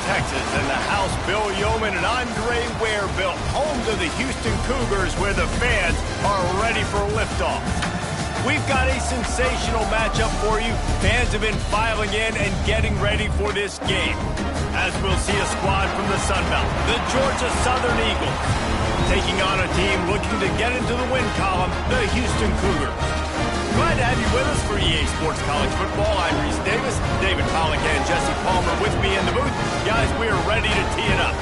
Texas, and the house Bill Yeoman and Andre Ware built, home to the Houston Cougars, where the fans are ready for liftoff. We've got a sensational matchup for you. Fans have been filing in and getting ready for this game, as we'll see a squad from the Sun Belt, the Georgia Southern Eagles, taking on a team looking to get into the win column, the Houston Cougars. Glad to have you with us for EA Sports College Football. I'm Reese Davis, David Pollock and Jesse Palmer with me in the booth. Guys, we are ready to tee it up.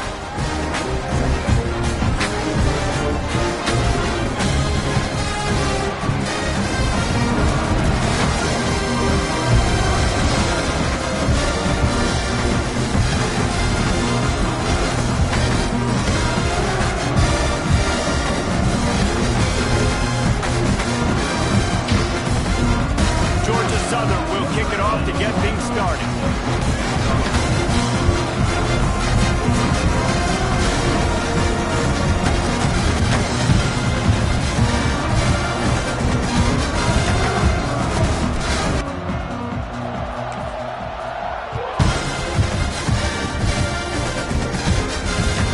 Southern will kick it off to get things started.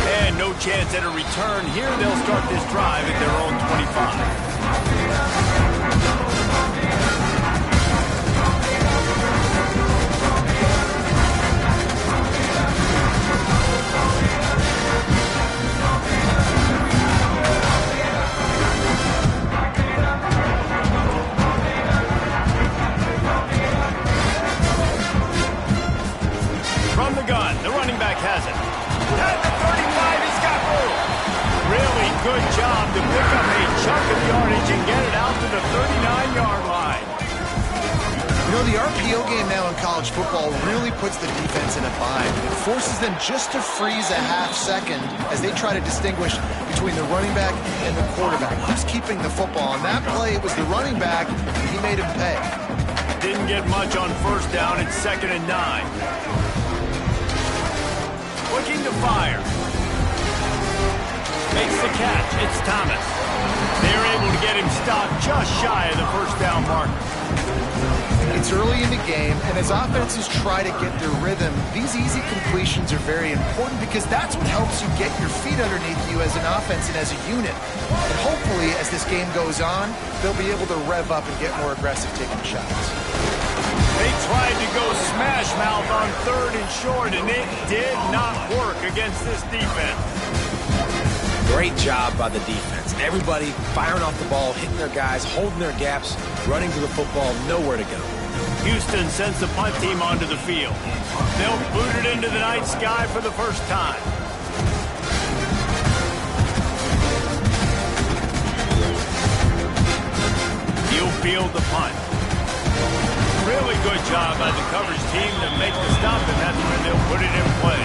And no chance at a return here. They'll start this drive at their own 25. From the gun, the running back has it. At the 35, he's got room. Really good job to pick up a chunk of yardage and get it out to the 39-yard line. You know, the RPO game now in college football really puts the defense in a bind. It forces them just to freeze a half second as they try to distinguish between the running back and the quarterback. Who's keeping the football? On that play, it was the running back, and he made him pay. Didn't get much on first down. It's 2nd and 9. Looking to fire. Makes the catch. It's Thomas. They're able to get him stopped just shy of the first down marker. It's early in the game, and as offenses try to get their rhythm, these easy completions are very important because that's what helps you get your feet underneath you as an offense and as a unit. And hopefully, as this game goes on, they'll be able to rev up and get more aggressive taking shots. They tried to go smash mouth on 3rd and short, and it did not work against this defense. Great job by the defense. Everybody firing off the ball, hitting their guys, holding their gaps, running to the football, nowhere to go. Houston sends the punt team onto the field. They'll boot it into the night sky for the first time. He'll field the punt. Really good job by the coverage team to make the stop, and that's when they'll put it in play.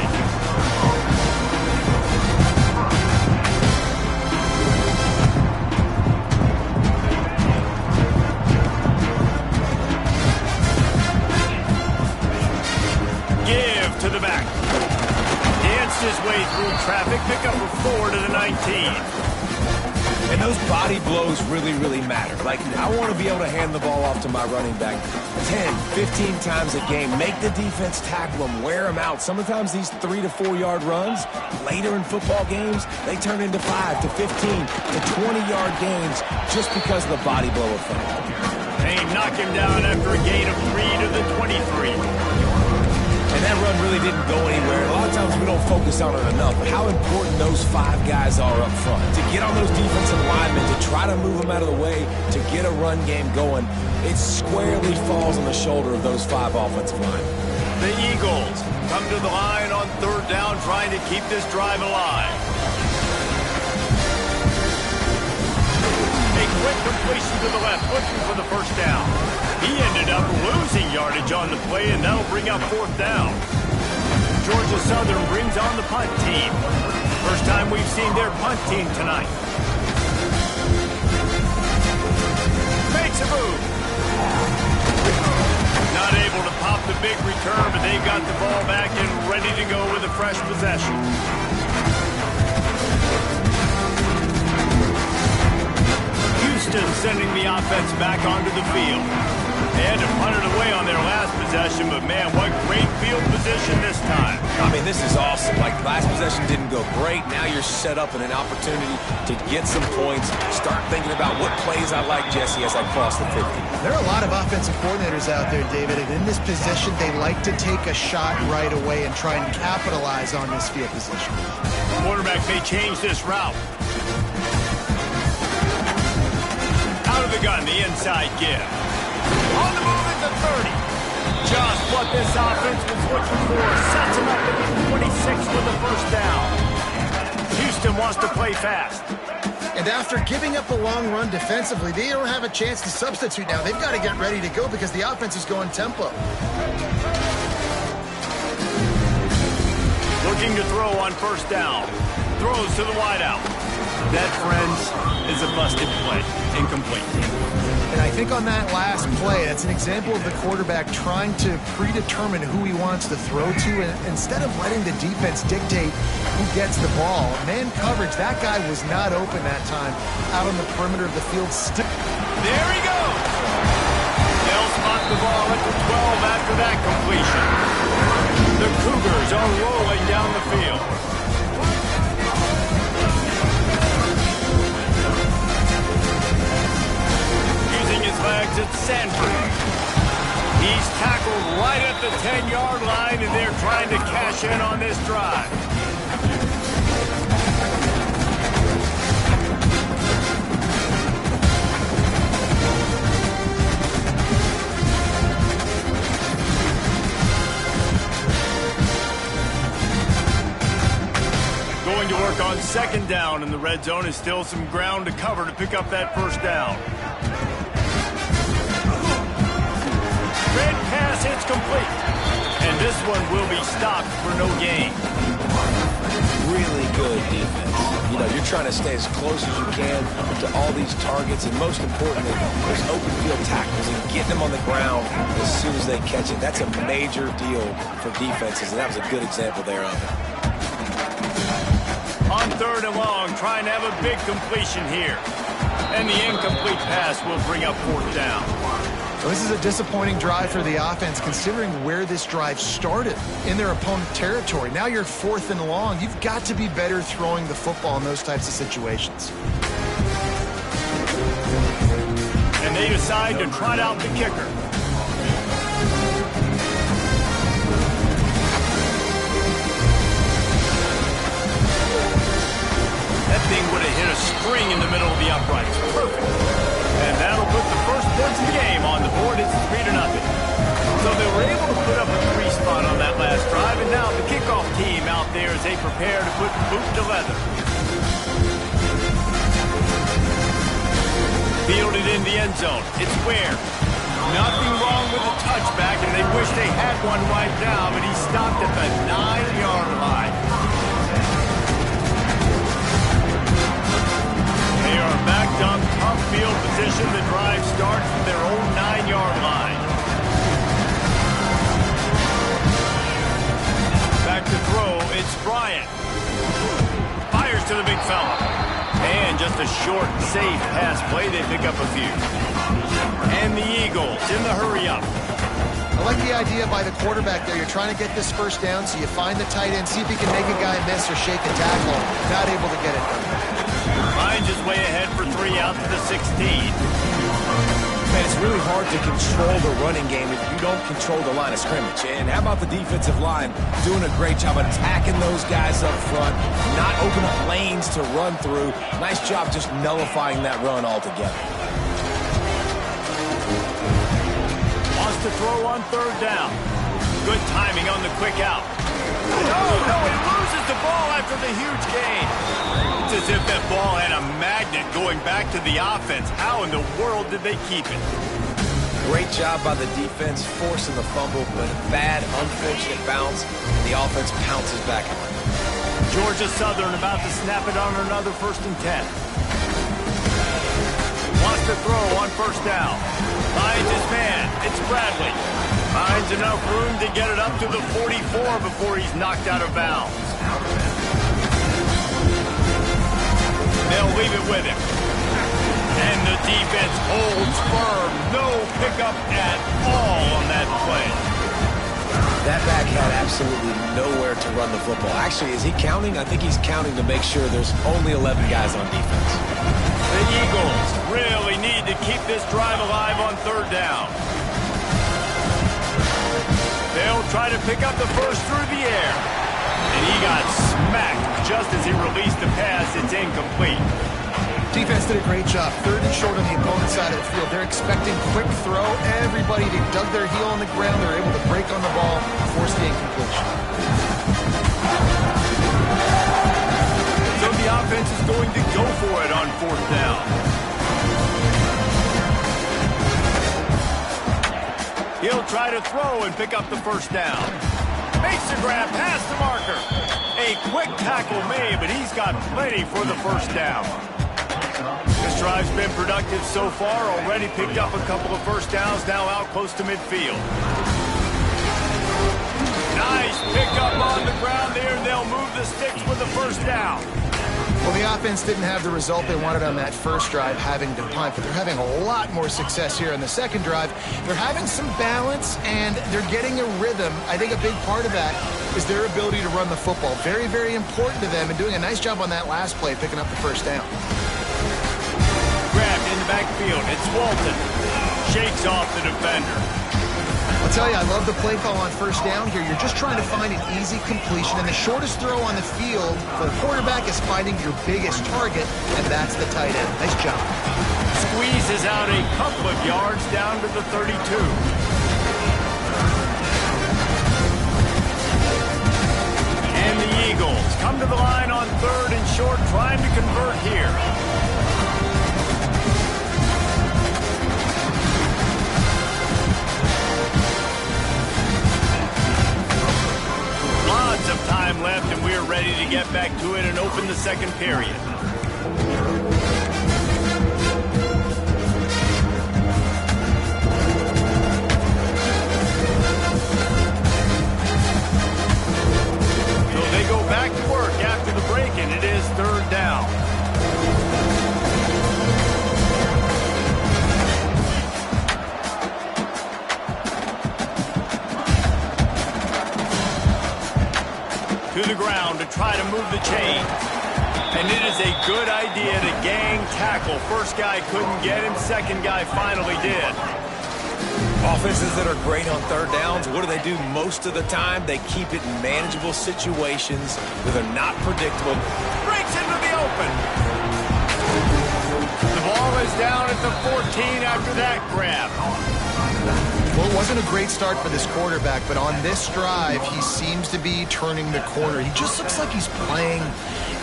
Give to the back. Danced his way through traffic, pick up a 4 to the 19. And those body blows really, really matter. Like, I want to be able to hand the ball off to my running back 10, 15 times a game. Make the defense tackle them, wear them out. Sometimes these 3 to 4 yard runs, later in football games, they turn into 5 to 15 to 20-yard gains just because of the body blow effect. They knock him down after a gain of 3 to the 23. And that run really didn't go anywhere. A lot of times we don't focus on it enough, but how important those 5 guys are up front. To get on those defensive linemen, to try to move them out of the way, to get a run game going, it squarely falls on the shoulder of those 5 offensive linemen. The Eagles come to the line on 3rd down, trying to keep this drive alive. A quick completion to the left, looking for the first down. He ended up losing yardage on the play, and that'll bring up 4th down. Georgia Southern brings on the punt team. First time we've seen their punt team tonight. Makes a move. Not able to pop the big return, but they got the ball back and ready to go with a fresh possession. Houston sending the offense back onto the field. They had to punt it away on their last possession. possession, but man, what great field position this time. I mean, this is awesome. Like, last possession didn't go great. Now you're set up in an opportunity to get some points. Start thinking about what plays I like, Jesse, as I cross the 50. There are a lot of offensive coordinators out there, David, and in this position, they like to take a shot right away and try and capitalize on this field position. Quarterback may change this route. Out of the gun, the inside give. On the move at the 30. Just what this offense was looking for. Sets him up at the 26 with the first down. Houston wants to play fast. And after giving up a long run defensively, they don't have a chance to substitute now. They've got to get ready to go because the offense is going tempo. Looking to throw on first down. Throws to the wideout. That, friends, is a busted play. Incomplete. And I think on that last play, that's an example of the quarterback trying to predetermine who he wants to throw to, and instead of letting the defense dictate who gets the ball. Man coverage, that guy was not open that time out on the perimeter of the field. There he goes. They'll spot the ball at the 12 after that completion. The Cougars are rolling down the field. Legs at Sanford. He's tackled right at the 10-yard line, and they're trying to cash in on this drive. Going to work on second down in the red zone is still some ground to cover to pick up that first down. Red pass hits complete. And this one will be stopped for no gain. Really good defense. You know, you're trying to stay as close as you can to all these targets, and most importantly, those open field tackles and getting them on the ground as soon as they catch it. That's a major deal for defenses, and that was a good example there of it. On third and long, trying to have a big completion here. And the incomplete pass will bring up fourth down. Well, this is a disappointing drive for the offense, considering where this drive started in their opponent territory. Now you're fourth and long. You've got to be better throwing the football in those types of situations. And they decide to trot out the kicker. That thing would have hit a string in the middle of the uprights. Perfect. And that'll put the first points of the game on the board. It's 3-0. So they were able to put up a 3 spot on that last drive, and now the kickoff team out there as they prepare to put boot to leather. Fielded in the end zone. It's Ware. Nothing wrong with the touchback, and they wish they had one right now, but he stopped at the 9-yard line. They are backed up, tough field position. The drive starts from their own 9-yard line. Back to throw, it's Bryant. Fires to the big fella. And just a short, safe pass play. They pick up a few. And the Eagles in the hurry-up. I like the idea by the quarterback there. You're trying to get this first down, so you find the tight end, see if he can make a guy miss or shake a tackle. Not able to get it done. Finds his way ahead for 3 out to the 16. Man, it's really hard to control the running game if you don't control the line of scrimmage. And how about the defensive line doing a great job attacking those guys up front, not open up lanes to run through. Nice job just nullifying that run altogether. Wants to throw on third down. Good timing on the quick out. No, he loses the ball after the huge gain. It's as if that ball had a magnet going back to the offense. How in the world did they keep it? Great job by the defense, forcing the fumble, but a bad, unfortunate bounce, and the offense pounces back on it. Georgia Southern about to snap it on another 1st and 10. Wants to throw on first down. Finds his man. It's Bradley. Finds enough room to get it up to the 44 before he's knocked out of bounds. They'll leave it with him. And the defense holds firm. No pickup at all on that play. absolutely nowhere to run the football. Actually, is he counting? I think he's counting to make sure there's only 11 guys on defense. The Eagles really need to keep this drive alive on third down. They'll try to pick up the first through the air. And he got smacked just as he released the pass. It's incomplete. Defense did a great job. Third and short on the opponent's side of the field. They're expecting quick throw. Everybody dug their heel on the ground. They're able to break on the ball, force the incompletion. So the offense is going to go for it on fourth down. He'll try to throw and pick up the first down. Makes the grab past the marker. A quick tackle made, but he's got plenty for the first down. This drive's been productive so far. Already picked up a couple of first downs, now out close to midfield. Nice pickup on the ground there. They'll move the sticks with the first down. Well, the offense didn't have the result they wanted on that first drive, having to punt, but they're having a lot more success here on the second drive. They're having some balance, and they're getting a rhythm. I think a big part of that is their ability to run the football. Very, very important to them, and doing a nice job on that last play, picking up the first down. Grabbed in the backfield. It's Walton. Shakes off the defender. I'll tell you, I love the play call on first down here. You're just trying to find an easy completion, and the shortest throw on the field for the quarterback is finding your biggest target, and that's the tight end. Nice job. Squeezes out a couple of yards down to the 32. And the Eagles come to the line on third and short, trying to convert here. Lots of time left, and we're ready to get back to it and open the second period. So they go back to work after the break, and it is third down. To the ground to try to move the chains. And it is a good idea to gang tackle. First guy couldn't get him. Second guy finally did. Offenses that are great on third downs, what do? Most of the time, they keep it in manageable situations where they're not predictable. Breaks into the open. The ball is down at the 14 after that grab. Well, it wasn't a great start for this quarterback, but on this drive, he seems to be turning the corner. He just looks like he's playing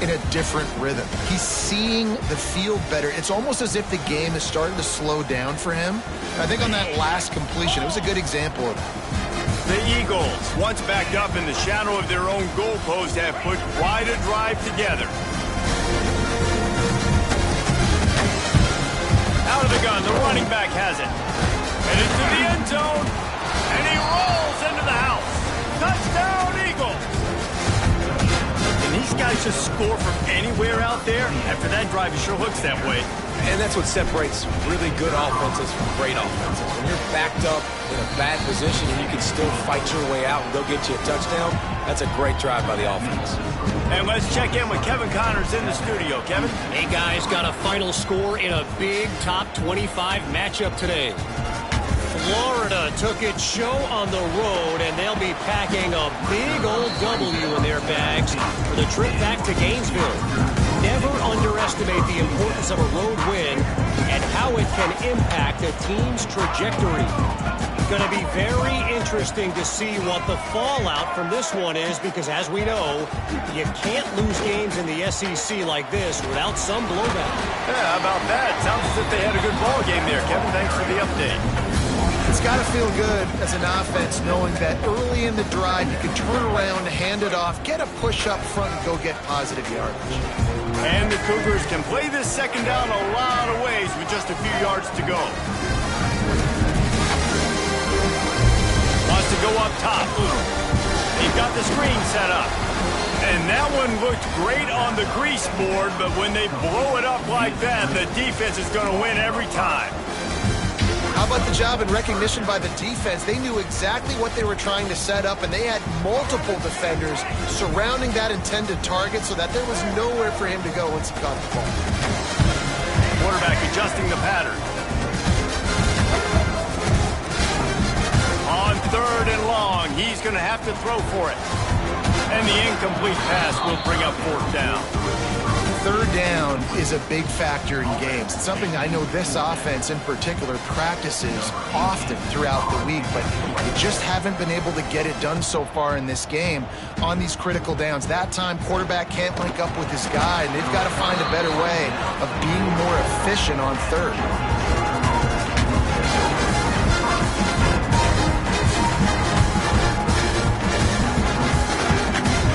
in a different rhythm. He's seeing the field better. It's almost as if the game is starting to slow down for him. I think on that last completion, it was a good example of that. The Eagles, once backed up in the shadow of their own goalpost, have put quite a drive together. Out of the gun, the running back has it. And into the end zone, and he rolls into the house. Touchdown, Eagles! And these guys just score from anywhere out there. After that drive, it sure looks that way. And that's what separates really good offenses from great offenses. When you're backed up in a bad position and you can still fight your way out and go get you a touchdown, that's a great drive by the offense. And let's check in with Kevin Connors in the studio. Kevin? Hey, guys, got a final score in a big top 25 matchup today. Florida took its show on the road, and they'll be packing a big old W in their bags for the trip back to Gainesville. Never underestimate the importance of a road win and how it can impact a team's trajectory. Going to be very interesting to see what the fallout from this one is, because as we know, you can't lose games in the SEC like this without some blowback. Yeah, how about that? Sounds as if they had a good ball game there, Kevin. Thanks for the update. It's got to feel good as an offense knowing that early in the drive you can turn around, hand it off, get a push up front, and go get positive yardage. And the Cougars can play this second down a lot of ways with just a few yards to go. Wants to go up top. They've got the screen set up. And that one looked great on the grease board, but when they blow it up like that, the defense is going to win every time. How about the job and recognition by the defense? They knew exactly what they were trying to set up, and they had multiple defenders surrounding that intended target so that there was nowhere for him to go once he got the ball. Quarterback adjusting the pattern. On 3rd and long, he's going to have to throw for it. And the incomplete pass will bring up 4th down. 3rd down is a big factor in games. It's something I know this offense in particular practices often throughout the week, but they just haven't been able to get it done so far in this game on these critical downs. That time, quarterback can't link up with his guy, and they've got to find a better way of being more efficient on 3rd.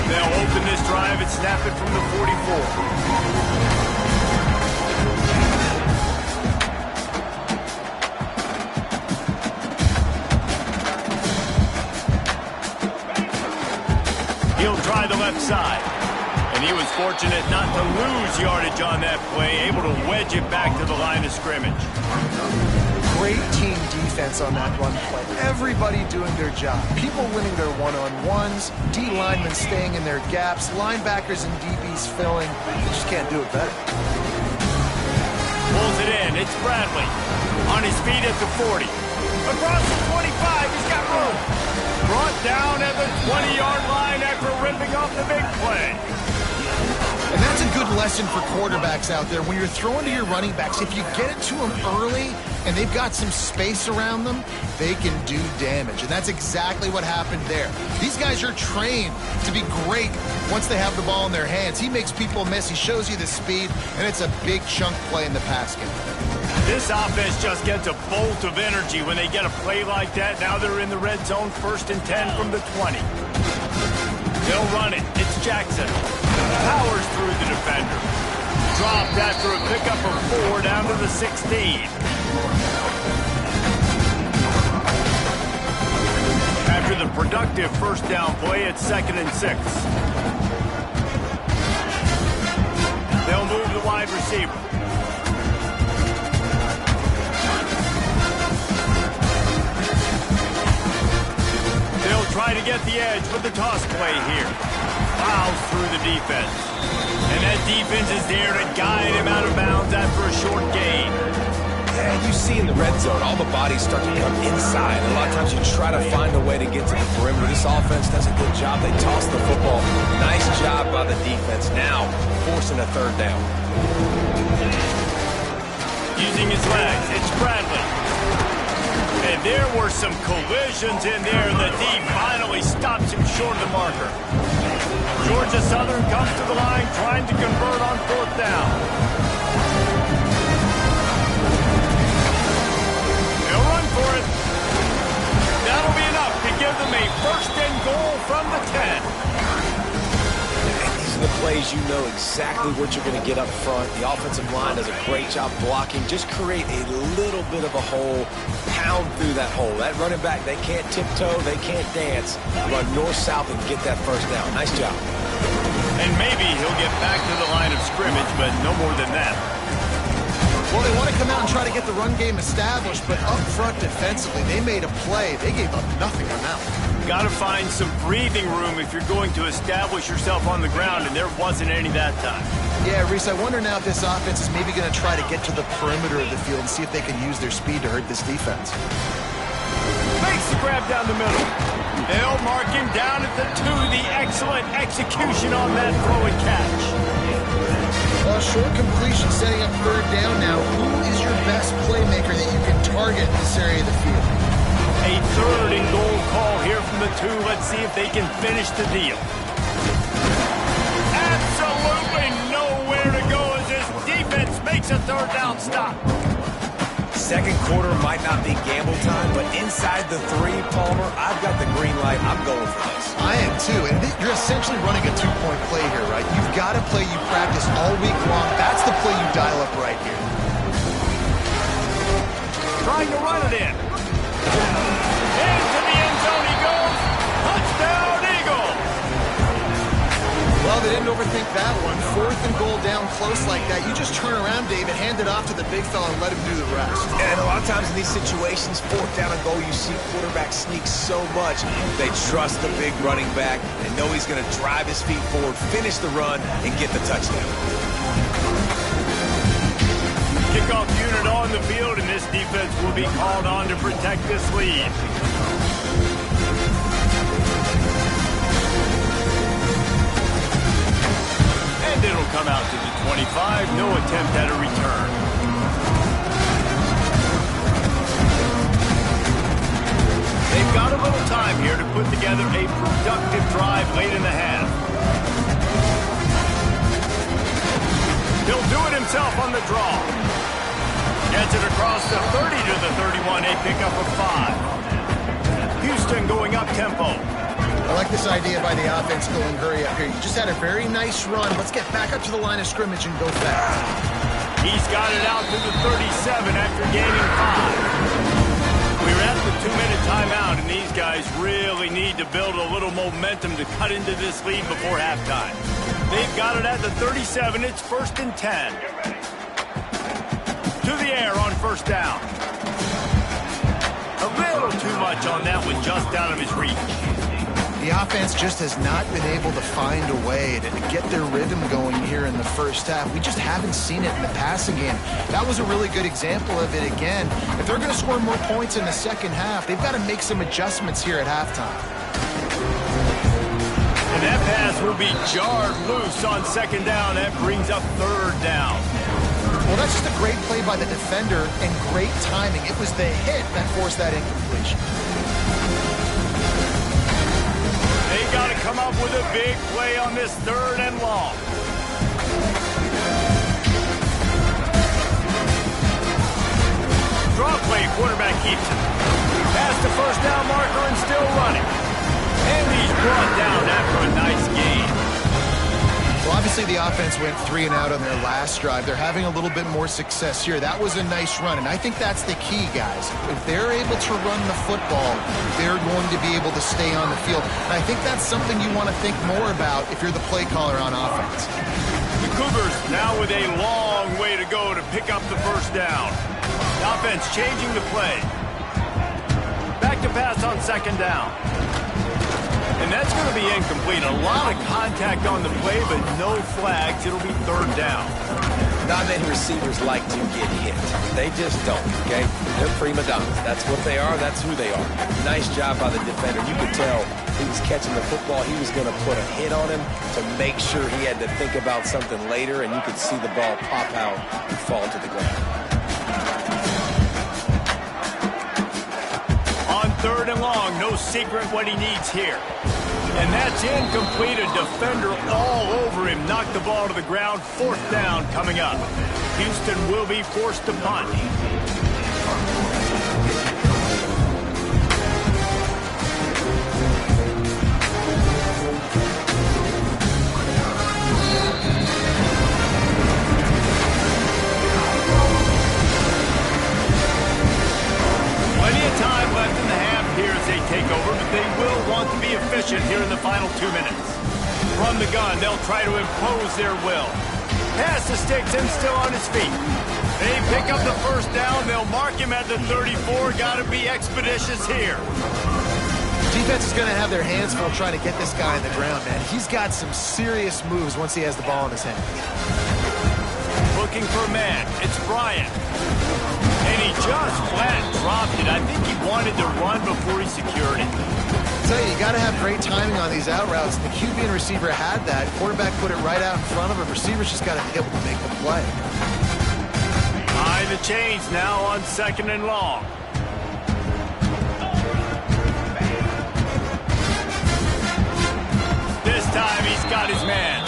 They'll open this drive and snap it from the 44. He'll try the left side. And he was fortunate not to lose yardage on that play, able to wedge it back to the line of scrimmage. Great team defense on that run play. Everybody doing their job. People winning their one-on-ones, D linemen staying in their gaps, linebackers and DBs filling. They just can't do it better. Pulls it in. It's Bradley. On his feet at the 40. Across the 25. He's got room. Brought down at the 20-yard line after ripping off the big play. And that's a good lesson for quarterbacks out there. When you're throwing to your running backs, if you get it to them early and they've got some space around them, they can do damage. And that's exactly what happened there. These guys are trained to be great once they have the ball in their hands. He makes people miss. He shows you the speed, and it's a big chunk play in the pass game. This offense just gets a bolt of energy when they get a play like that. Now they're in the red zone, 1st and 10 from the 20. They'll run it. It's Jackson. Powers through the defender. Dropped after a pickup of 4 down to the 16. After the productive 1st down play, it's 2nd and 6. They'll move the wide receiver. They'll try to get the edge with the toss play here. Plows through the defense. And that defense is there to guide him out of bounds after a short gain. Yeah, you see in the red zone, all the bodies start to come inside. A lot of times you try to find a way to get to the perimeter. This offense does a good job. They toss the football. Nice job by the defense. Now, forcing a 3rd down. Using his legs, it's Bradley. And there were some collisions in there. The D finally stops him short of the marker. Georgia Southern comes to the line trying to convert on 4th down. They'll run for it. That'll be enough to give them a 1st and goal from the 10. These are the plays you know exactly what you're going to get up front. The offensive line does a great job blocking. Just create a little bit of a hole. Pound through that hole. That running back, they can't tiptoe, they can't dance. Run north-south and get that 1st down. Nice job. And maybe he'll get back to the line of scrimmage, but no more than that. Well, they want to come out and try to get the run game established, but up front defensively, they made a play. They gave up nothing on that one. Got to find some breathing room if you're going to establish yourself on the ground, and there wasn't any that time. Yeah, Reese, I wonder now if this offense is maybe going to try to get to the perimeter of the field and see if they can use their speed to hurt this defense. Makes the grab down the middle. They'll mark him down at the 2. The excellent execution on that throw and catch. Well, short completion setting up 3rd down now. Who is your best playmaker that you can target in this area of the field? A 3rd and goal call here from the 2. Let's see if they can finish the deal. Absolutely nowhere to go as this defense makes a 3rd down stop. 2nd quarter might not be gamble time, but inside the 3, Palmer, I've got the green light. I'm going for this. I am too, and you're essentially running a 2-point play here, right? You've got a play you practice all week long. That's the play you dial up right here. Trying to run it in. Into the end zone he goes. Touchdown, Eagles. Well, they didn't know overthink that one. 4th and goal down close like that. You just turn around, David, hand it off to the big fella and let him do the rest. And a lot of times in these situations, 4th down and goal, you see quarterbacks sneak so much. They trust the big running back. They know he's going to drive his feet forward, finish the run, and get the touchdown. Kickoff unit on the field, and this defense will be called on to protect this lead. And it'll come out to the 25. No attempt at a return. They've got a little time here to put together a productive drive late in the half. He'll do it himself on the draw. Gets it across the 30 to the 31, a pickup of 5. Houston going up tempo. I like this idea by the offense going hurry up here. You just had a very nice run. Let's get back up to the line of scrimmage and go fast. He's got it out to the 37 after gaining 5. We're at the 2-minute timeout, and these guys really need to build a little momentum to cut into this lead before halftime. They've got it at the 37. It's 1st and 10. To the air on 1st down. A little too much on that one, just out of his reach. The offense just has not been able to find a way to get their rhythm going here in the first half. We just haven't seen it in the passing game. That was a really good example of it again. If they're going to score more points in the second half, they've got to make some adjustments here at halftime. And that pass will be jarred loose on 2nd down. That brings up 3rd down. Well, that's just a great play by the defender and great timing. It was the hit that forced that incompletion. They got to come up with a big play on this 3rd and long. Draw play, quarterback keeps it. Past the 1st down marker and still running. And he's brought down after a nice gain. Well, obviously the offense went 3 and out on their last drive. They're having a little bit more success here. That was a nice run, and I think that's the key, guys. If they're able to run the football, they're going to be able to stay on the field. And I think that's something you want to think more about if you're the play caller on offense. The Cougars now with a long way to go to pick up the 1st down. The offense changing the play. Back to pass on 2nd down. And that's going to be incomplete. A lot of contact on the play, but no flags. It'll be 3rd down. Not many receivers like to get hit. They just don't, okay? They're prima donnas. That's what they are. That's who they are. Nice job by the defender. You could tell he was catching the football. He was going to put a hit on him to make sure he had to think about something later, and you could see the ball pop out and fall to the ground. On 3rd and long, no secret what he needs here. And that's incomplete. A defender all over him. Knocked the ball to the ground. 4th down coming up. Houston will be forced to punt. Plenty of time left in the half here as they take over, but they will want to be efficient here in the final 2 minutes. From the gun, they'll try to impose their will. Pass to sticks and still on his feet. They pick up the 1st down. They'll mark him at the 34. Got to be expeditious here. Defense is going to have their hands full trying to get this guy on the ground, man. He's got some serious moves once he has the ball in his hand. Looking for a man. It's Bryant. And he just flat dropped it. I think he wanted to run before he secured it. I tell you got to have great timing on these out routes. The QB and receiver had that. Quarterback put it right out in front of him. Receivers just got to be able to make the play. High the chains now on 2nd and long. This time he's got his man.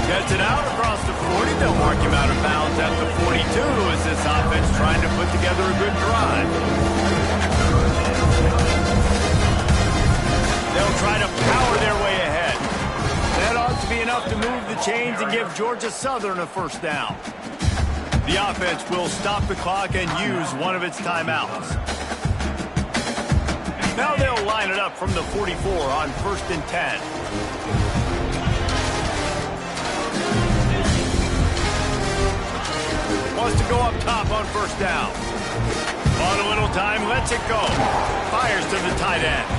Gets it out across the 40. They'll mark him out of bounds at the 42 as this offense trying to put together a good drive. They'll try to power their way ahead. That ought to be enough to move the chains and give Georgia Southern a 1st down. The offense will stop the clock and use one of its timeouts. Now they'll line it up from the 44 on 1st and 10. Wants to go up top on first down. On a little time, lets it go. Fires to the tight end.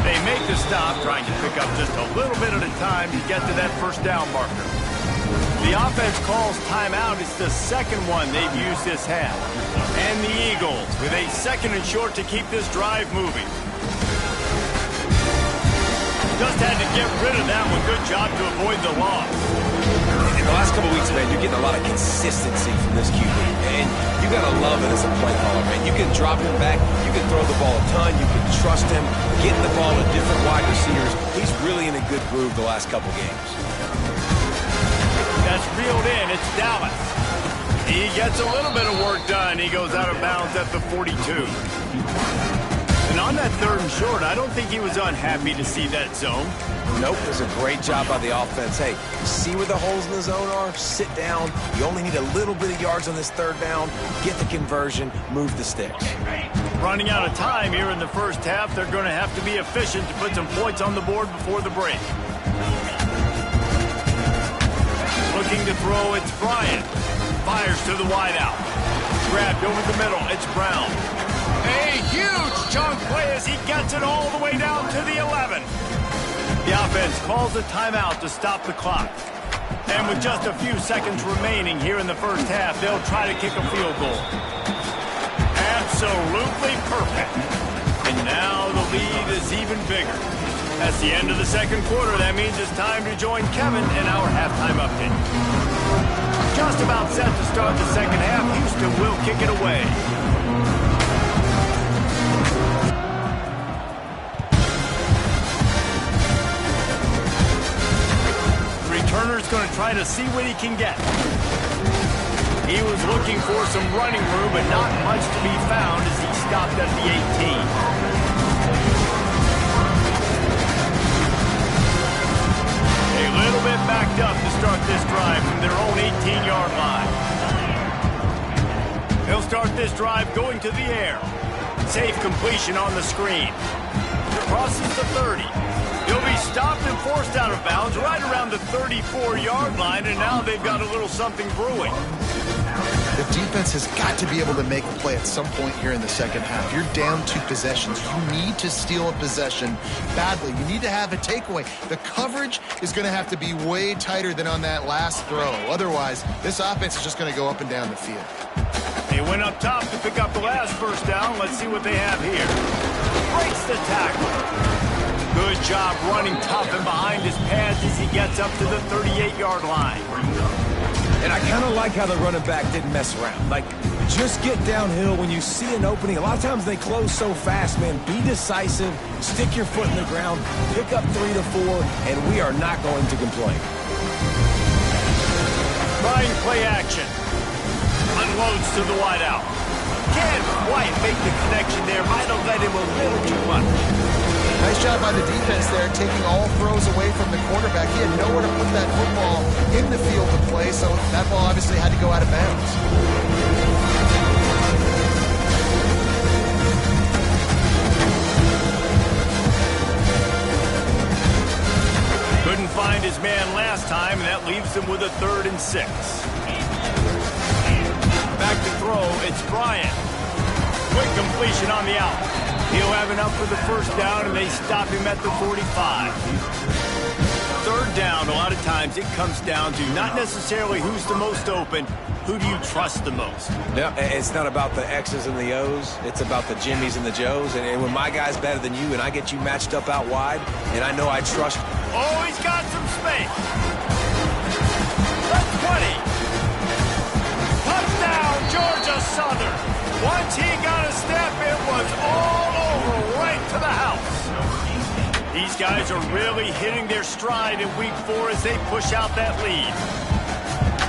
They make the stop, trying to pick up just a little bit at a time to get to that first down marker. The offense calls timeout. It's the second one they've used this half. And the Eagles with a second and short to keep this drive moving. Just had to get rid of that one. Good job to avoid the loss. In the last couple weeks, man, you're getting a lot of consistency from this QB. And you got to love it as a play caller, man. You can drop him back. You can throw the ball a ton. You can trust him. Getting the ball to different wide receivers. He's really in a good groove the last couple games. That's reeled in. It's Dallas. He gets a little bit of work done. He goes out of bounds at the 42. And on that third and short, I don't think he was unhappy to see that zone. Nope, it was a great job by the offense. Hey, see where the holes in the zone are? Sit down. You only need a little bit of yards on this third down. Get the conversion. Move the sticks. Running out of time here in the first half, they're going to have to be efficient to put some points on the board before the break. Looking to throw, it's Bryant. Fires to the wideout. Grabbed over the middle, it's Brown. A huge chunk play as he gets it all the way down to the 11. The offense calls a timeout to stop the clock. And with just a few seconds remaining here in the first half, they'll try to kick a field goal. Absolutely perfect. And now the lead is even bigger. That's the end of the second quarter. That means it's time to join Kevin in our halftime update. Just about set to start the second half. Houston will kick it away. Returner's going to try to see what he can get. He was looking for some running room, but not much to be found as he stopped at the 18. A little bit backed up to start this drive from their own 18-yard line. They'll start this drive going to the air. Safe completion on the screen. Crosses the 30. He'll be stopped and forced out of bounds right around the 34-yard line, and now they've got a little something brewing. The defense has got to be able to make a play at some point here in the second half. You're down 2 possessions. You need to steal a possession badly. You need to have a takeaway. The coverage is going to have to be way tighter than on that last throw. Otherwise, this offense is just going to go up and down the field. They went up top to pick up the last first down. Let's see what they have here. Breaks the tackle. Good job running tough and behind his pads as he gets up to the 38-yard line. And I kind of like how the running back didn't mess around. Like, just get downhill when you see an opening. A lot of times they close so fast, man. Be decisive, stick your foot in the ground, pick up 3 to 4, and we are not going to complain. Trying play action. Unloads to the wideout. Can't quite make the connection there. Might have led him a little too much. Nice job by the defense there, taking all throws away from the quarterback. He had nowhere to put that football in the field to play, so that ball obviously had to go out of bounds. Couldn't find his man last time, and that leaves him with a 3rd and 6. Back to throw, it's Bryant. Quick completion on the out. He'll have enough for the first down, and they stop him at the 45. 3rd down, a lot of times it comes down to not necessarily who's the most open, who do you trust the most? No, it's not about the X's and the O's. It's about the Jimmys and the Joes. And when my guy's better than you and I get you matched up out wide, and I know I trust... Oh, he's got some space. That's 20. Touchdown, Georgia Southern. Once he got a step, it was all over right to the house. These guys are really hitting their stride in week 4 as they push out that lead.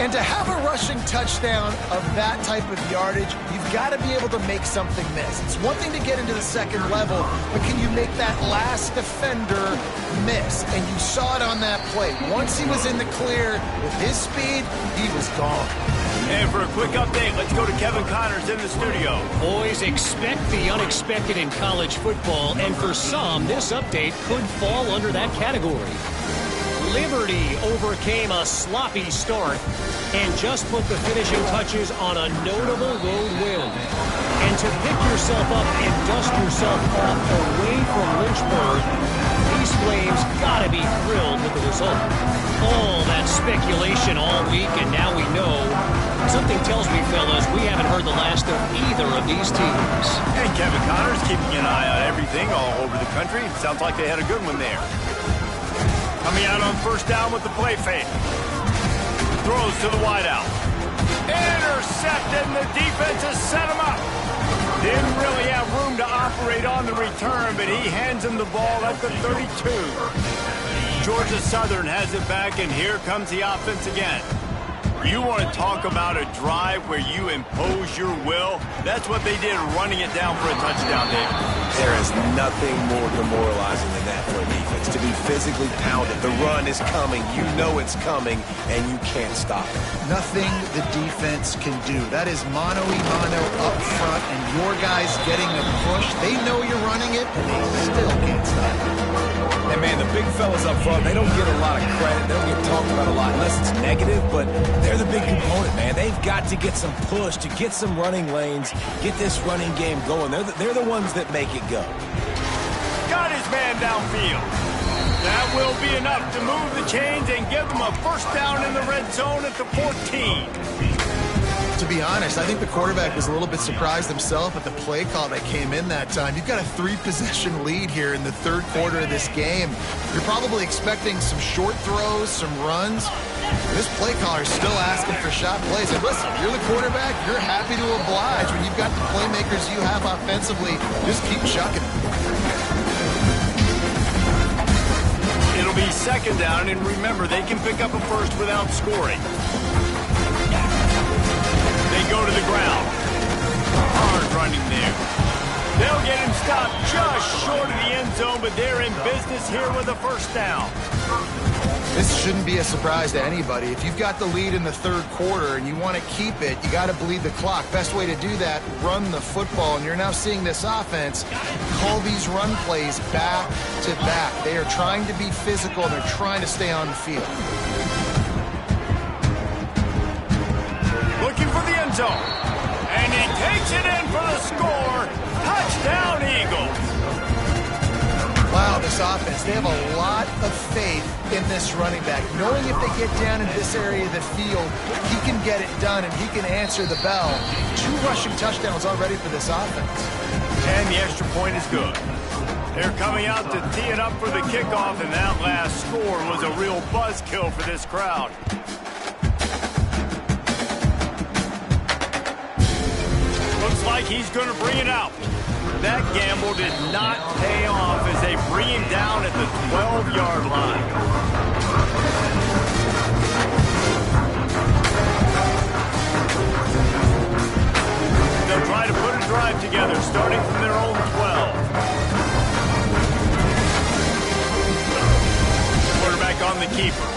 And to have a rushing touchdown of that type of yardage, you've got to be able to make something miss. It's one thing to get into the second level, but can you make that last defender miss? And you saw it on that play. Once he was in the clear with his speed, he was gone. And for a quick update, let's go to Kevin Connors in the studio. Boys, expect the unexpected in college football, and for some, this update could fall under that category. Liberty overcame a sloppy start and just put the finishing touches on a notable road win. And to pick yourself up and dust yourself off away from Lynchburg, these Flames gotta be thrilled with the result. All that speculation all week, and now we know. Something tells me, fellas, we haven't heard the last of either of these teams. Hey, Kevin Connor's keeping an eye on everything all over the country. Sounds like they had a good one there. Coming out on first down with the play fake. Throws to the wideout. Intercepted, and the defense has set him up. Didn't really have room to operate on the return, but he hands him the ball at the 32. Georgia Southern has it back, and here comes the offense again. You want to talk about a drive where you impose your will? That's what they did, running it down for a touchdown, Dave. There is nothing more demoralizing than that for a defense, to be physically pounded. The run is coming. You know it's coming, and you can't stop it. Nothing the defense can do. That is mano-a-mano up front, and your guys getting the push. They know you're running it, and they still can't stop it. And, man, the big fellas up front, they don't get a lot of credit. They don't get talked about a lot unless it's negative, but they're the big component, man. They've got to get some push, to get some running lanes, get this running game going. They're the ones that make it go. Got his man downfield. That will be enough to move the chains and give them a first down in the red zone at the 14. To be honest, I think the quarterback was a little bit surprised himself at the play call that came in that time. You've got a 3-possession lead here in the third quarter of this game. You're probably expecting some short throws, some runs. This play caller is still asking for shot plays. And listen, you're the quarterback, you're happy to oblige. When you've got the playmakers you have offensively, just keep chucking them. It'll be second down, and remember, they can pick up a first without scoring. They go to the ground. Hard running there. They'll get him stopped just short of the end zone, but they're in business here with a first down. This shouldn't be a surprise to anybody. If you've got the lead in the third quarter and you want to keep it, you got to bleed the clock. Best way to do that, run the football. And you're now seeing this offense call these run plays back to back. They are trying to be physical, and they're trying to stay on the field. Looking for the end zone. And he takes it in for the score. Touchdown, Eagles. Wow, this offense, they have a lot of faith in this running back. Knowing if they get down in this area of the field, he can get it done and he can answer the bell. 2 rushing touchdowns already for this offense. And the extra point is good. They're coming out to tee it up for the kickoff, and that last score was a real buzzkill for this crowd. Looks like he's going to bring it out. That gamble did not pay off as they bring him down at the 12-yard line. They'll try to put a drive together, starting from their own 12. Quarterback on the keeper.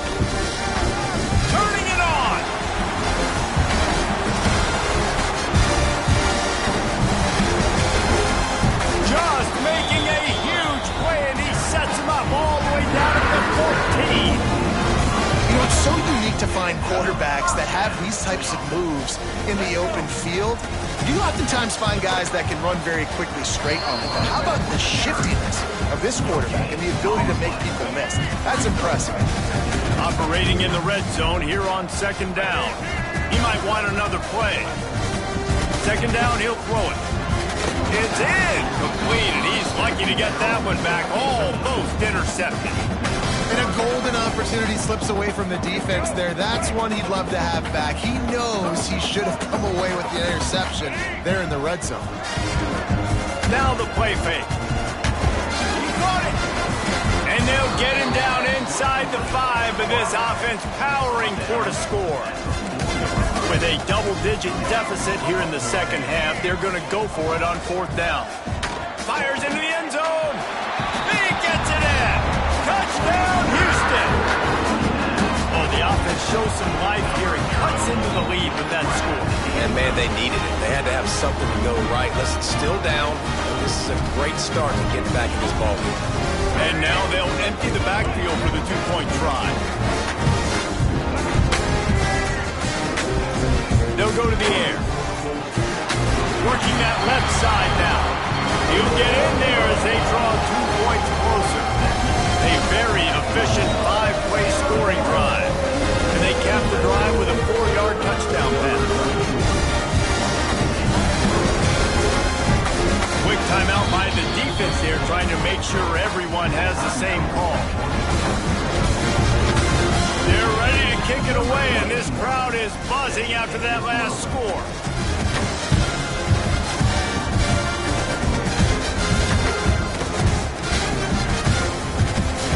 Turning it on. Just making a huge play, and he sets him up all the way down at the 14. You know, it's so unique to find quarterbacks that have these types of moves in the open field. You oftentimes find guys that can run very quickly straight on it. But how about the shiftiness of this quarterback and the ability to make people miss? That's impressive. Operating in the red zone here on second down. He might want another play. Second down, he'll throw it. It's in. Complete, and he's lucky to get that one back. Almost intercepted. And a golden opportunity slips away from the defense there. That's one he'd love to have back. He knows he should have come away with the interception there in the red zone. Now the play fake. He caught it. And they'll get him down inside the 5, but this offense powering for the score. With a double-digit deficit here in the second half, they're going to go for it on fourth down. Fires into the end zone. He gets it in. Touchdown, Houston. Oh, the offense shows some life here and cuts into the lead with that score. And, man, they needed it. They had to have something to go right. Listen, still down. This is a great start to get back in this ballgame. And now they'll empty the backfield for the 2-point try. go to the air. Working that left side now. He'll get in there as they draw 2 points closer. A very efficient 5-play scoring drive. And they cap the drive with a 4-yard touchdown pass. Quick timeout by the defense there, trying to make sure everyone has the same call. They're ready to kick it away, and this crowd is buzzing after that last score.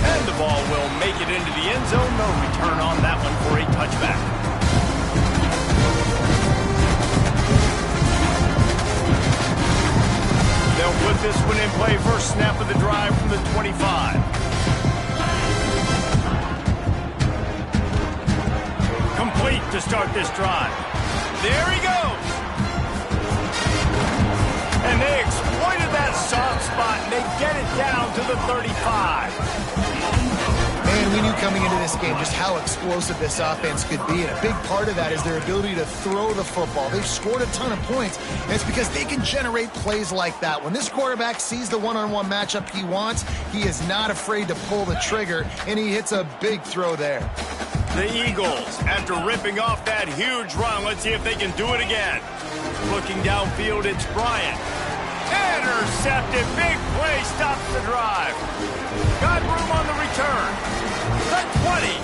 And the ball will make it into the end zone. No return on that one for a touchback. They'll put this one in play. First snap of the drive from the 25. Complete to start this drive. There he goes. And they exploited that soft spot, and they get it down to the 35. Man, we knew coming into this game just how explosive this offense could be, and a big part of that is their ability to throw the football. They've scored a ton of points, and it's because they can generate plays like that. When this quarterback sees the one-on-one matchup he wants, he is not afraid to pull the trigger, and he hits a big throw there. The Eagles, after ripping off that huge run, let's see if they can do it again. Looking downfield, it's Bryant. Intercepted, big play, stops the drive. Got room on the return. The 20.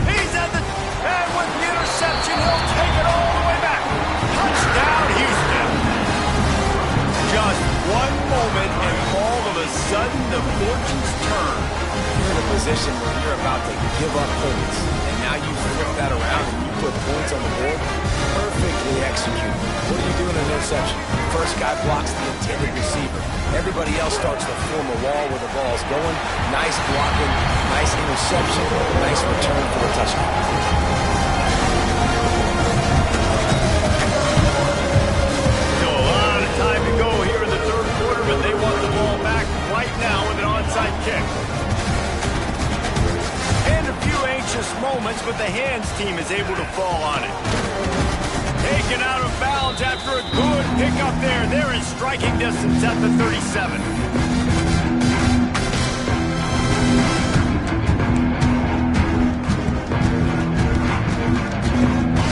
He's at the, and with the interception, he'll take it all the way back. Touchdown, Houston. Just one moment, and all of a sudden, the fortunes turn. You're in a position where you're about to give up points, and now you flip that around and you put points on the board. Perfectly executed. What do you do in an interception? First guy blocks the intended receiver. Everybody else starts to form a wall where the ball's going. Nice blocking, nice interception, nice return for the touchdown. Still a lot of time to go here in the third quarter, but they want the ball back right now with an onside kick. And a few anxious moments, but the hands team is able to fall on it. Taken out of bounds after a good pickup there. They're in striking distance at the 37.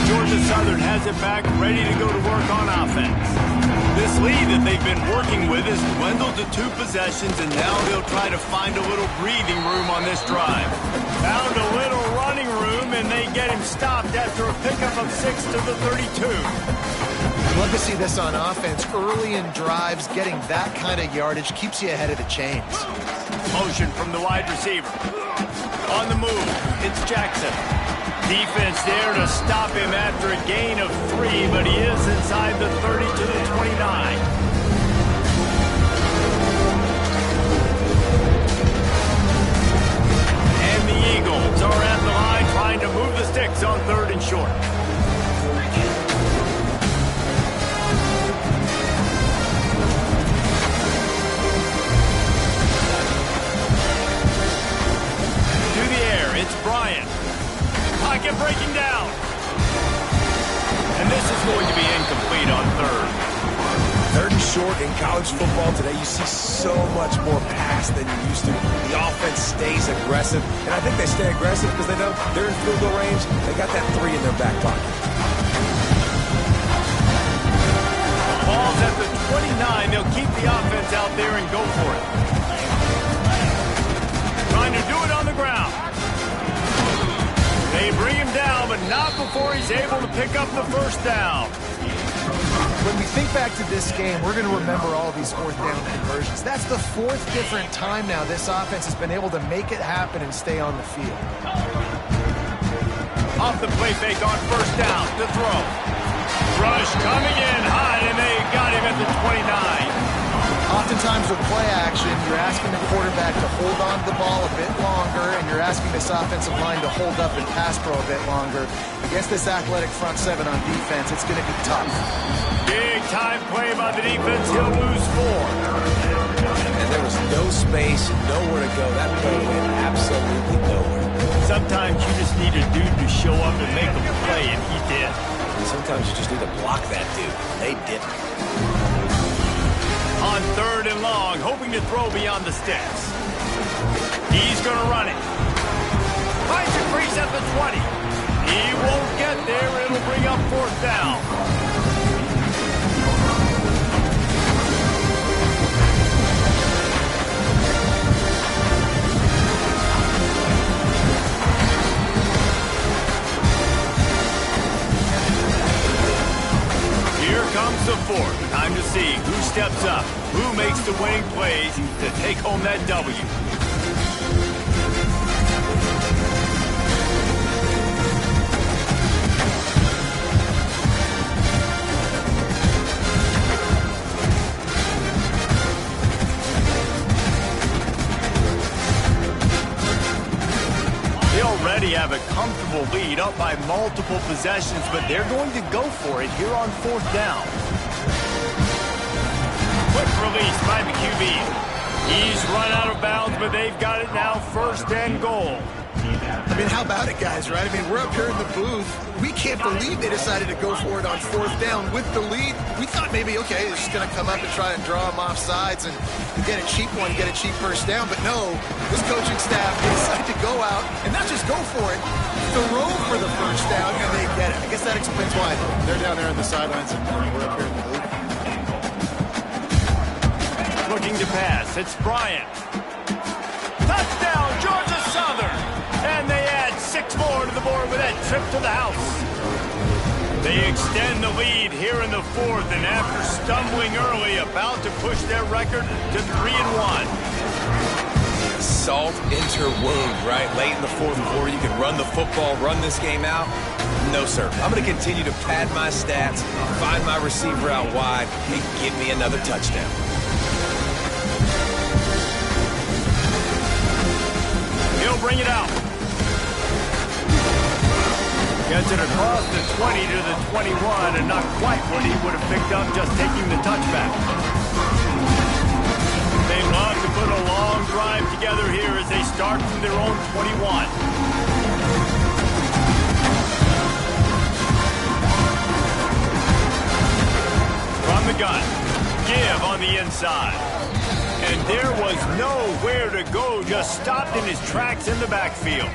Georgia Southern has it back, ready to go to work on offense. This lead that they've been working with has dwindled to 2 possessions, and now they'll try to find a little breathing room on this drive. Found a little running room, and they get him stopped after a pickup of 6 to the 32. I'd love to see this on offense. Early in drives, getting that kind of yardage keeps you ahead of the chains. Motion from the wide receiver. On the move, it's Jackson. Defense there to stop him after a gain of 3, but he is inside the 30 to the 29. And the Eagles are at the line trying to move the sticks on 3rd and short. To the air, it's Bryant. Pocket breaking down. And this is going to be incomplete on 3rd. 3rd and short in college football today, you see so much more pass than you used to. The offense stays aggressive, and I think they stay aggressive because they know they're in field goal range. They got that 3 in their back pocket. The ball's at the 29. They'll keep the offense out there and go for it. Trying to do it on the ground. They bring him down, but not before he's able to pick up the first down. When we think back to this game, we're going to remember all these 4th down conversions. That's the 4th different time now this offense has been able to make it happen and stay on the field. Off the play fake on 1st down to throw. Rush coming in hot, and they got him at the 29. Oftentimes with play action, you're asking the quarterback to hold on to the ball a bit longer, and you're asking this offensive line to hold up and pass pro a bit longer. Against this athletic front 7 on defense, it's going to be tough. Big time play by the defense. He'll lose 4. And there was no space, nowhere to go. That play went absolutely nowhere. Sometimes you just need a dude to show up and make a play, and he did. Sometimes you just need to block that dude. They didn't. On 3rd and long, hoping to throw beyond the sticks. He's going to run it. Finds a crease at the 20. He won't get there. It'll bring up 4th down. Here comes the 4th. Time to see who steps up, who makes the winning plays to take home that W. Already have a comfortable lead up by multiple possessions, but they're going to go for it here on 4th down. Quick release by the QB. He's run out of bounds, but they've got it now 1st and goal. I mean, how about it, guys, right? I mean, we're up here in the booth. We can't believe they decided to go for it on 4th down with the lead. We thought maybe, okay, it's just going to come up and try and draw them off sides and get a cheap one, get a cheap 1st down. But no, this coaching staff decided to go out and not just go for it, throw for the 1st down, and they get it. I guess that explains why they're down there on the sidelines and we're up here in the booth. Looking to pass, it's Bryant. Touchdown, Georgia Southern! And they add 6 more to the board with that trip to the house. They extend the lead here in the 4th, and after stumbling early, about to push their record to 3-1. Salt into wound, right? Late in the 4th quarter, you can run the football, run this game out. No, sir. I'm going to continue to pad my stats, find my receiver out wide, and give me another touchdown. He'll bring it out. Gets it across the 20 to the 21, and not quite what he would have picked up just taking the touchback. They love to put a long drive together here as they start from their own 21. From the gun, give on the inside. And there was nowhere to go, just stopped in his tracks in the backfield.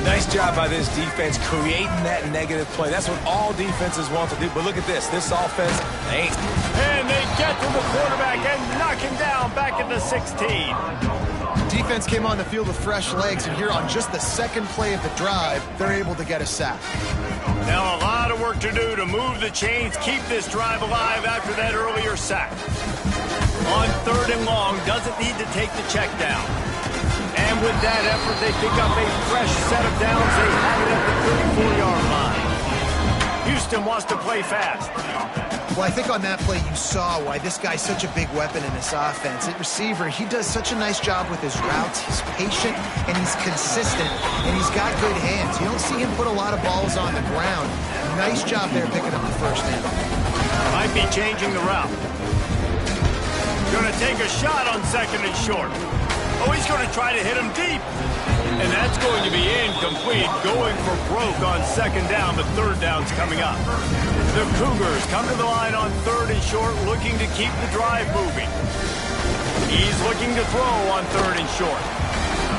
Nice job by this defense creating that negative play. That's what all defenses want to do. But look at this. This offense ain't. And they get to the quarterback and knock him down back at the 16. Defense came on the field with fresh legs, and here on just the 2nd play of the drive, they're able to get a sack. Now a lot of work to do to move the chains, keep this drive alive after that earlier sack. On 3rd and long, doesn't need to take the check down. And with that effort, they pick up a fresh set of downs. They have it at the 34-yard line. Houston wants to play fast. Well, I think on that play you saw why this guy's such a big weapon in this offense. At receiver, he does such a nice job with his routes. He's patient, and he's consistent, and he's got good hands. You don't see him put a lot of balls on the ground. Nice job there picking up the 1st down. Might be changing the route. Going to take a shot on 2nd and short. Oh, he's going to try to hit him deep. And that's going to be incomplete, going for broke on 2nd down, but 3rd down's coming up. The Cougars come to the line on 3rd and short, looking to keep the drive moving. He's looking to throw on 3rd and short.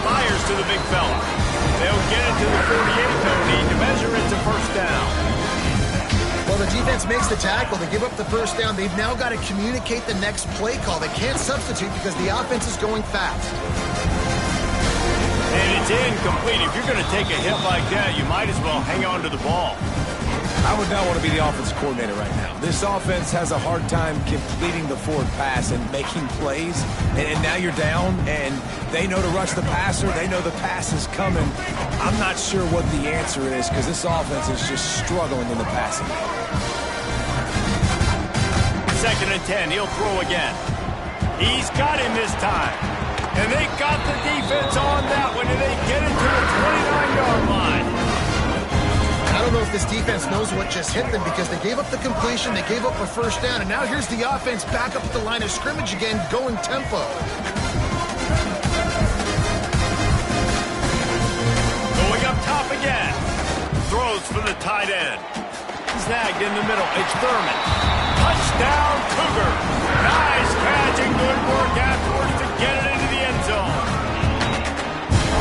Fires to the big fella. They'll get it to the 48, no need to measure it to 1st down. Well, the defense makes the tackle. They give up the 1st down. They've now got to communicate the next play call. They can't substitute because the offense is going fast. And it's incomplete. If you're going to take a hit like that, you might as well hang on to the ball. I would not want to be the offensive coordinator right now. This offense has a hard time completing the forward pass and making plays. And now you're down, and they know to rush the passer. They know the pass is coming. I'm not sure what the answer is because this offense is just struggling in the passing game. 2nd and 10. He'll throw again. He's got him this time. And they got the defense on that one, and they get it to the 29-yard line. I don't know if this defense knows what just hit them because they gave up the completion, they gave up a 1st down, and now here's the offense back up at the line of scrimmage again, going tempo. for the tight end. Snagged in the middle. It's Thurman. Touchdown, Cougar. Nice catch and good work afterwards to get it into the end zone.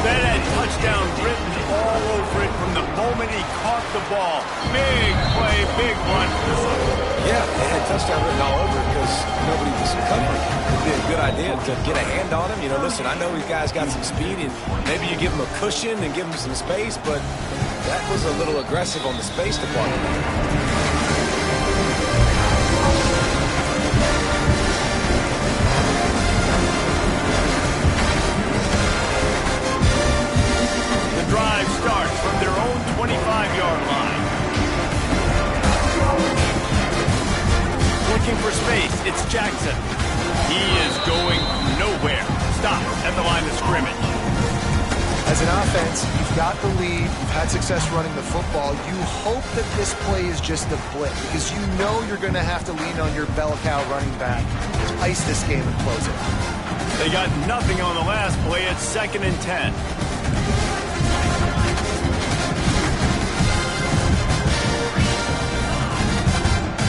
That had touchdown written all over it from the moment he caught the ball. Big play, big run. Yeah, they had touchdown written all over it because nobody was covering. It'd be a good idea to get a hand on him. You know, listen, I know these guys got some speed, and maybe you give them a cushion and give them some space, but that was a little aggressive on the space department. The drive starts from their own 25-yard line. Looking for space, it's Jackson. He is going nowhere. Stop at the line of scrimmage. As an offense, you've got the lead, you've had success running the football. You hope that this play is just a blip because you know you're going to have to lean on your bell cow running back to ice this game and close it. They got nothing on the last play. It's 2nd and 10.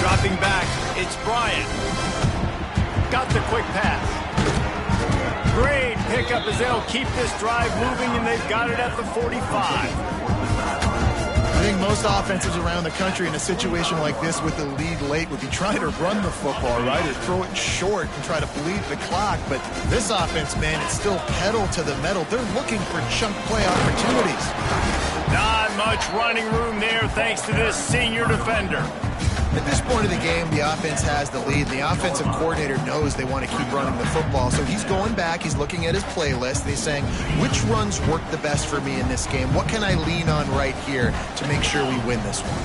Dropping back, it's Bryant. Got the quick pass. Great pickup as they'll keep this drive moving, and they've got it at the 45. I think most offenses around the country in a situation like this with the lead late would be trying to run the football, right, or throw it short and try to bleed the clock. But this offense, man, it's still pedal to the metal. They're looking for chunk play opportunities. Not much running room there thanks to this senior defender. At this point of the game, the offense has the lead. The offensive coordinator knows they want to keep running the football. So he's going back, he's looking at his playlist, and he's saying, which runs work the best for me in this game? What can I lean on right here to make sure we win this one?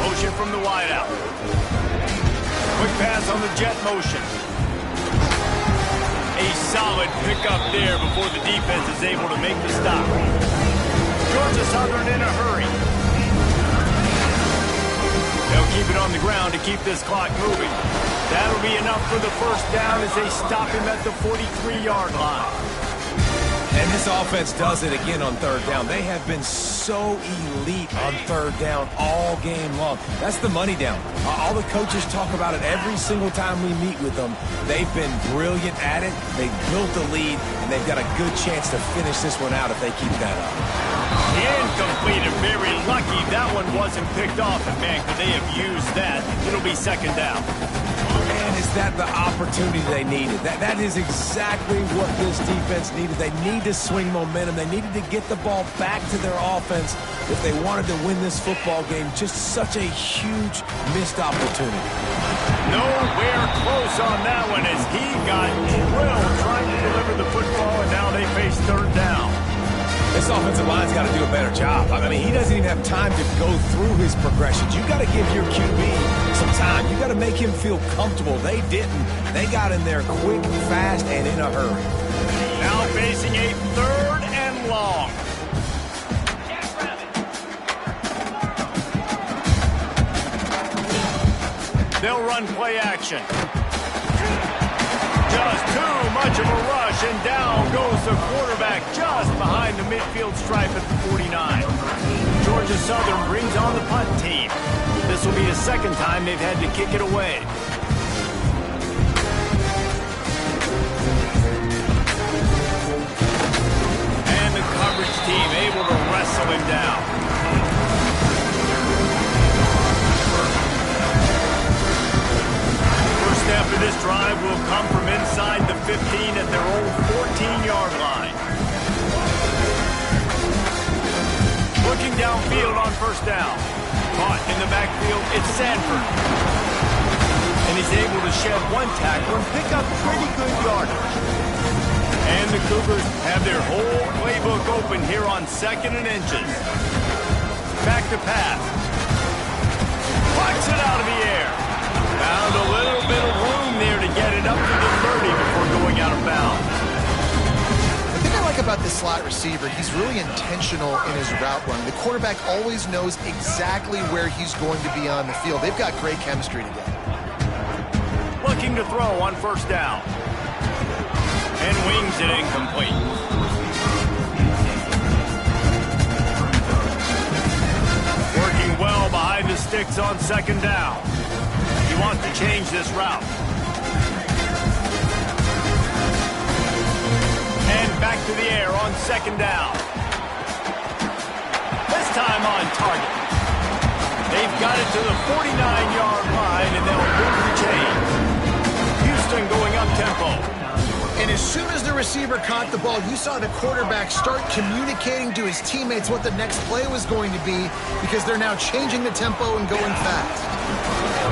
Motion from the wideout. Quick pass on the jet motion. A solid pickup there before the defense is able to make the stop. Georgia Southern in a hurry. They'll keep it on the ground to keep this clock moving. That'll be enough for the first down as they stop him at the 43-yard line. And this offense does it again on 3rd down. They have been so elite on 3rd down all game long. That's the money down. All the coaches talk about it every single time we meet with them. They've been brilliant at it. They've built the lead, and they've got a good chance to finish this one out if they keep that up. Incomplete and very lucky that one wasn't picked off. And man, could they have used that? It'll be 2nd down. Man, is that the opportunity they needed? That is exactly what this defense needed. They need to swing momentum. They needed to get the ball back to their offense if they wanted to win this football game. Just such a huge missed opportunity. Nowhere close on that one as he got drilled trying to deliver the football, and now they face 3rd down. This offensive line's got to do a better job. I mean, he doesn't even have time to go through his progressions. You got to give your QB some time. You got to make him feel comfortable. They didn't. They got in there quick, fast, and in a hurry. Now facing a 3rd and long. They'll run play action. Just too much of a rush, and down goes the quarterback just behind the midfield stripe at the 49. Georgia Southern brings on the punt team. This will be the 2nd time they've had to kick it away. And the coverage team able to wrestle him down. After this drive will come from inside the 15 at their own 14-yard line. Looking downfield on 1st down. Caught in the backfield, it's Sanford. And he's able to shed one tackle and pick up pretty good yardage. And the Cougars have their whole playbook open here on 2nd and inches. Back to pass. Flies it out of the air. Found a little bit of room there to get it up to the 30 before going out of bounds. The thing I like about this slot receiver, he's really intentional in his route run. The quarterback always knows exactly where he's going to be on the field. They've got great chemistry together. Looking to throw on 1st down. And wings it incomplete. second down. He wants to change this route. And back to the air on second down. This time on target. They've got it to the 49-yard line, and they'll move the chains. Houston going up-tempo. And as soon as the receiver caught the ball, you saw the quarterback start communicating to his teammates what the next play was going to be because they're now changing the tempo and going fast.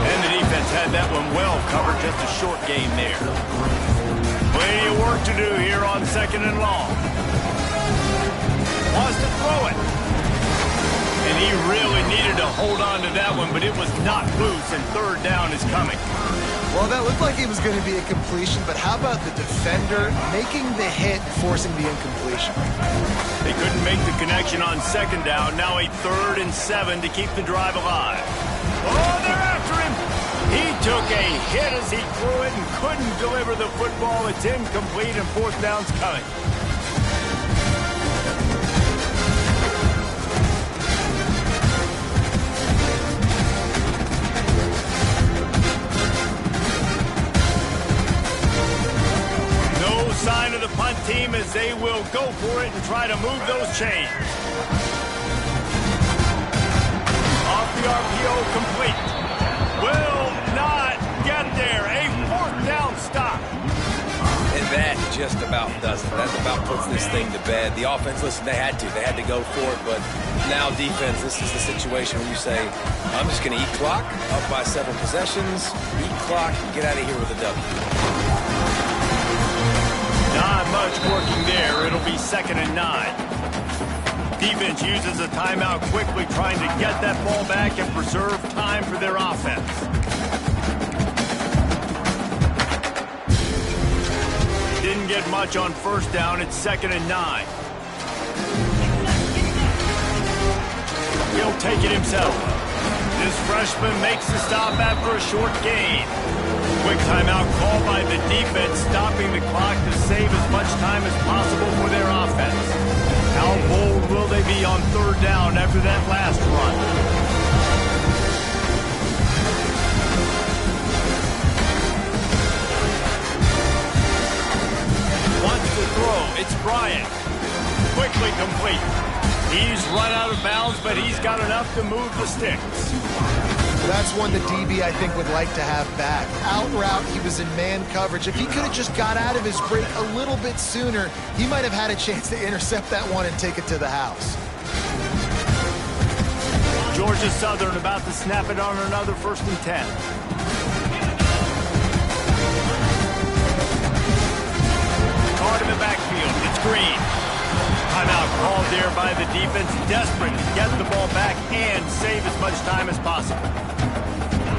And the defense had that one well covered, just a short gain there. Plenty of work to do here on second and long. Wants to throw it. And he really needed to hold on to that one, but it was not loose, and third down is coming. Well, that looked like it was going to be a completion, but how about the defender making the hit, forcing the incompletion? They couldn't make the connection on second down. Now a 3rd and 7 to keep the drive alive. Oh, they're after him. He took a hit as he threw it and couldn't deliver the football. It's incomplete, and fourth down's coming. Sign of the punt team as they will go for it and try to move those chains. Off the RPO, complete. Will not get there. A 4th down stop. And that just about does it. That about puts this thing to bed. The offense, listen, they had to go for it, but now defense, this is the situation where you say, I'm just going to eat clock, up by 7 possessions, eat clock, and get out of here with a W. Not much working there. It'll be 2nd and 9. Defense uses a timeout quickly, trying to get that ball back and preserve time for their offense. Didn't get much on first down. It's 2nd and 9. He'll take it himself. This freshman makes the stop after a short gain. Quick timeout called by the defense, stopping the clock to save as much time as possible for their offense. How bold will they be on third down after that last run? Wants to throw. It's Bryant. Quickly complete. He's run out of bounds, but he's got enough to move the sticks. That's one the DB, I think, would like to have back. Out route, he was in man coverage. If he could have just got out of his break a little bit sooner, he might have had a chance to intercept that one and take it to the house. Georgia Southern about to snap it on another 1st and 10. Card in the backfield. It's Green. Timeout called there by the defense, desperate to get the ball back and save as much time as possible.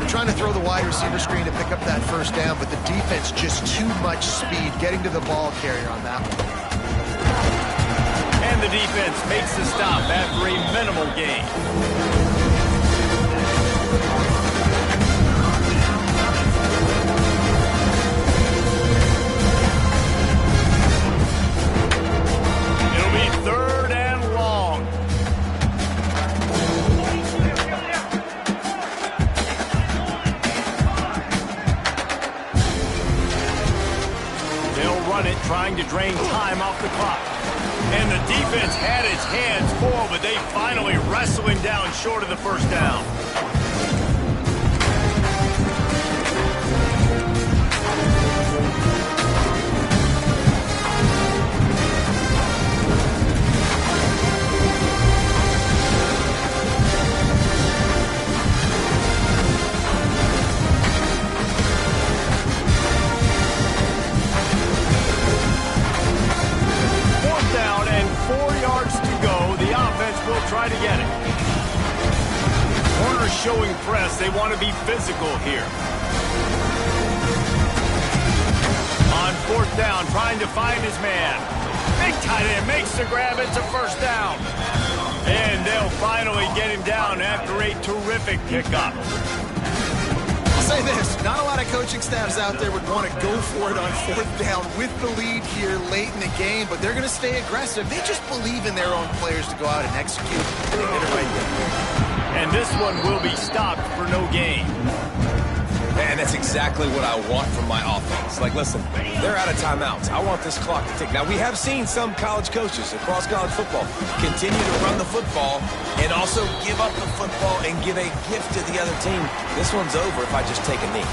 Trying to throw the wide receiver screen to pick up that first down, but the defense just too much speed getting to the ball carrier on that one. And the defense makes the stop after a minimal gain. It'll be 3rd and long. They'll run it, trying to drain time off the clock. And the defense had its hands full, but they finally wrestle him down short of the first down. Will try to get it. Corners showing press. They want to be physical here. On 4th down, trying to find his man. Big tight end makes the grab. It's a first down. And they'll finally get him down after a terrific pickup. I'll say this, not a lot of coaching staffs out there would want to go for it on 4th down with the lead here late in the game, but they're going to stay aggressive. They just believe in their own players to go out and execute, and they get it right there. and this one will be stopped for no gain. And that's exactly what I want from my offense. Like, listen, they're out of timeouts. I want this clock to tick. Now, we have seen some college coaches across college football continue to run the football and also give up the football and give a gift to the other team. This one's over if I just take a knee.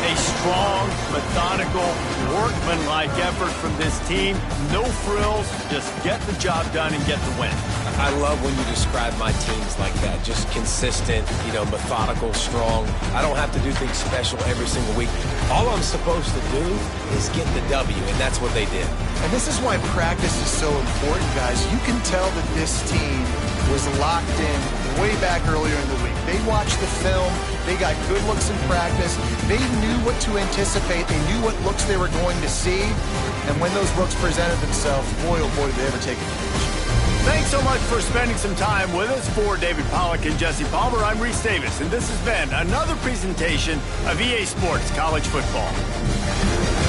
A strong, methodical, workmanlike effort from this team. No frills, just get the job done and get the win. I love when you describe my teams like that. Just consistent, methodical, strong. I don't have to do things special every single week. All I'm supposed to do is get the W, and that's what they did. And this is why practice is so important, guys. You can tell that this team was locked in way back earlier in the week. They watched the film. They got good looks in practice. They knew what to anticipate. They knew what looks they were going to see. And when those looks presented themselves, boy, oh boy, did they ever take advantage. Thanks so much for spending some time with us. For David Pollack and Jesse Palmer, I'm Reese Davis, and this has been another presentation of EA Sports College Football.